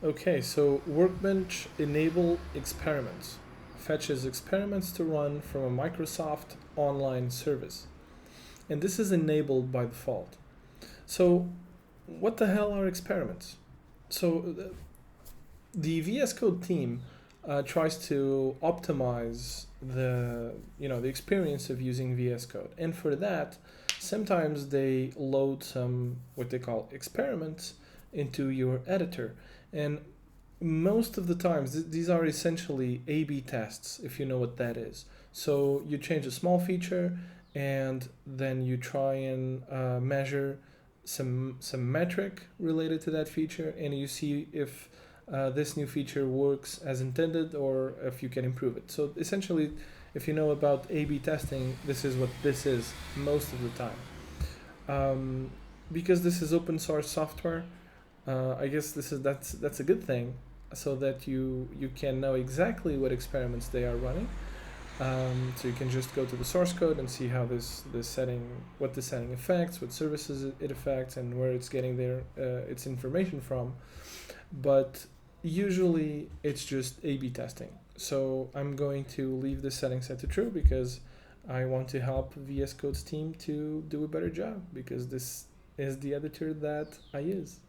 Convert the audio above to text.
Okay, so workbench enable experiments fetches experiments to run from a Microsoft online service. And this is enabled by default. So, what the hell are experiments? So, the VS Code team tries to optimize the experience of using VS Code, and for that, sometimes they load some what they call experiments into your editor, and most of the times these are essentially A/B tests, if you know what that is. So you change a small feature, and then you try and measure some metric related to that feature, and you see if this new feature works as intended or if you can improve it. So essentially, if you know about A/B testing, this is what this is most of the time. Because this is open source software, I guess that's a good thing, so that you can know exactly what experiments they are running. So you can just go to the source code and see how this setting, what the setting affects, what services it affects, and where it's getting its information from. But usually it's just A/B testing. So I'm going to leave the setting set to true because I want to help VS Code's team to do a better job, because this is the editor that I use.